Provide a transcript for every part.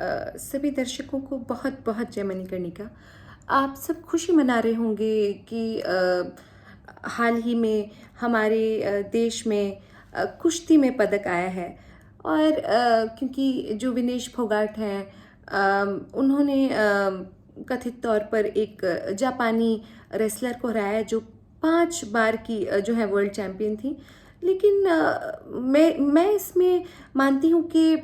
सभी दर्शकों को बहुत बहुत जय मणिकर्णिका। आप सब खुशी मना रहे होंगे कि हाल ही में हमारे देश में कुश्ती में पदक आया है। और क्योंकि जो विनेश फोगाट हैं, उन्होंने कथित तौर पर एक जापानी रेसलर को हराया जो 5 बार की जो है वर्ल्ड चैम्पियन थी। लेकिन मैं इसमें मानती हूँ कि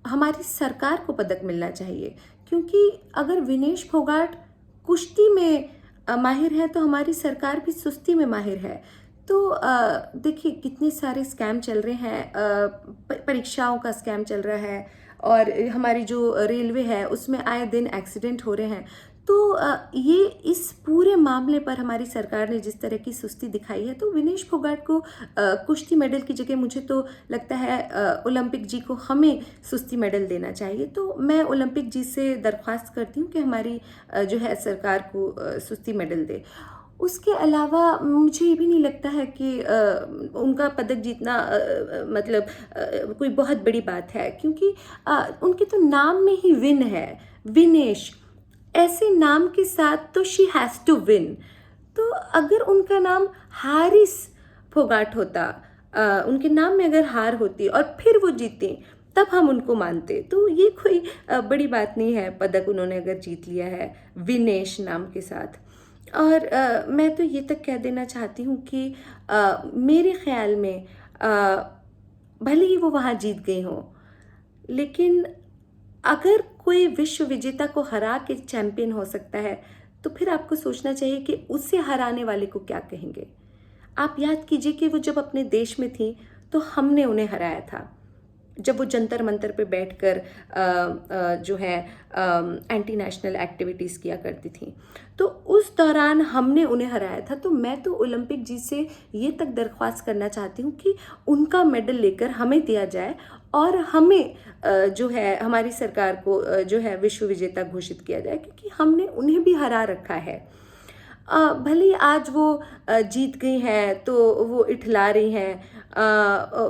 हमारी सरकार को पदक मिलना चाहिए, क्योंकि अगर विनेश फोगाट कुश्ती में माहिर है तो हमारी सरकार भी सुस्ती में माहिर है। तो देखिए कितने सारे स्कैम चल रहे हैं, परीक्षाओं का स्कैम चल रहा है और हमारी जो रेलवे है उसमें आए दिन एक्सीडेंट हो रहे हैं। तो ये इस पूरे मामले पर हमारी सरकार ने जिस तरह की सुस्ती दिखाई है, तो विनेश फोगाट को कुश्ती मेडल की जगह मुझे तो लगता है ओलंपिक जी को हमें सुस्ती मेडल देना चाहिए। तो मैं ओलंपिक जी से दरख्वास्त करती हूँ कि हमारी जो है सरकार को सुस्ती मेडल दे। उसके अलावा मुझे ये भी नहीं लगता है कि उनका पदक जीतना मतलब कोई बहुत बड़ी बात है, क्योंकि उनके तो नाम में ही विन है, विनेश। ऐसे नाम के साथ तो शी हैज़ टू विन। तो अगर उनका नाम हारिस फोगाट होता, उनके नाम में अगर हार होती और फिर वो जीते, तब हम उनको मानते। तो ये कोई बड़ी बात नहीं है, पदक उन्होंने अगर जीत लिया है विनेश नाम के साथ। और मैं तो ये तक कह देना चाहती हूँ कि मेरे ख्याल में भले ही वो वहाँ जीत गई हों, लेकिन अगर कोई विश्व विजेता को हरा के चैंपियन हो सकता है, तो फिर आपको सोचना चाहिए कि उसे हराने वाले को क्या कहेंगे। आप याद कीजिए कि वो जब अपने देश में थी तो हमने उन्हें हराया था, जब वो जंतर मंतर पे बैठकर जो है एंटी नेशनल एक्टिविटीज़ किया करती थी। तो उस दौरान हमने उन्हें हराया था। तो मैं तो ओलंपिक जी से ये तक दरख्वास्त करना चाहती हूँ कि उनका मेडल लेकर हमें दिया जाए और हमें जो है हमारी सरकार को जो है विश्व विजेता घोषित किया जाए, क्योंकि हमने उन्हें भी हरा रखा है। भले ही आज वो जीत गई हैं तो वो इठला रही हैं,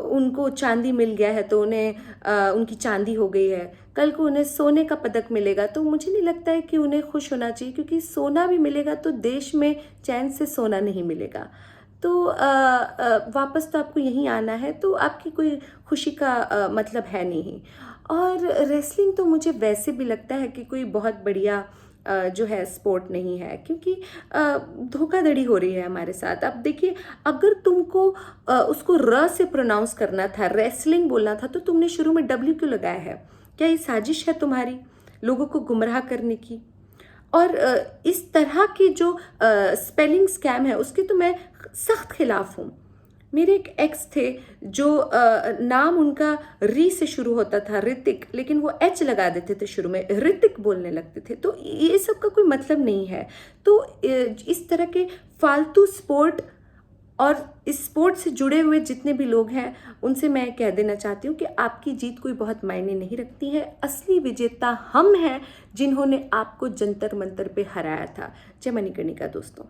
उनको चांदी मिल गया है तो उन्हें उनकी चांदी हो गई है। कल को उन्हें सोने का पदक मिलेगा तो मुझे नहीं लगता है कि उन्हें खुश होना चाहिए, क्योंकि सोना भी मिलेगा तो देश में चैन से सोना नहीं मिलेगा। तो वापस तो आपको यहीं आना है, तो आपकी कोई खुशी का मतलब है नहीं। और रेसलिंग तो मुझे वैसे भी लगता है कि कोई बहुत बढ़िया जो है स्पोर्ट नहीं है, क्योंकि धोखाधड़ी हो रही है हमारे साथ। अब देखिए, अगर तुमको उसको र से प्रोनाउंस करना था, रेसलिंग बोलना था, तो तुमने शुरू में डब्ल्यू क्यों लगाया है? क्या ये साजिश है तुम्हारी लोगों को गुमराह करने की? और इस तरह की जो स्पेलिंग स्कैम है उसके तो मैं सख्त खिलाफ हूँ। मेरे एक एक्स थे जो नाम उनका री से शुरू होता था, ऋतिक, लेकिन वो एच लगा देते थे शुरू में, ऋतिक बोलने लगते थे। तो ये सब का कोई मतलब नहीं है। तो इस तरह के फालतू स्पोर्ट और इस स्पोर्ट से जुड़े हुए जितने भी लोग हैं, उनसे मैं कह देना चाहती हूँ कि आपकी जीत कोई बहुत मायने नहीं रखती है। असली विजेता हम हैं, जिन्होंने आपको जंतर मंतर पे हराया था। जय मणिकर्णिका दोस्तों।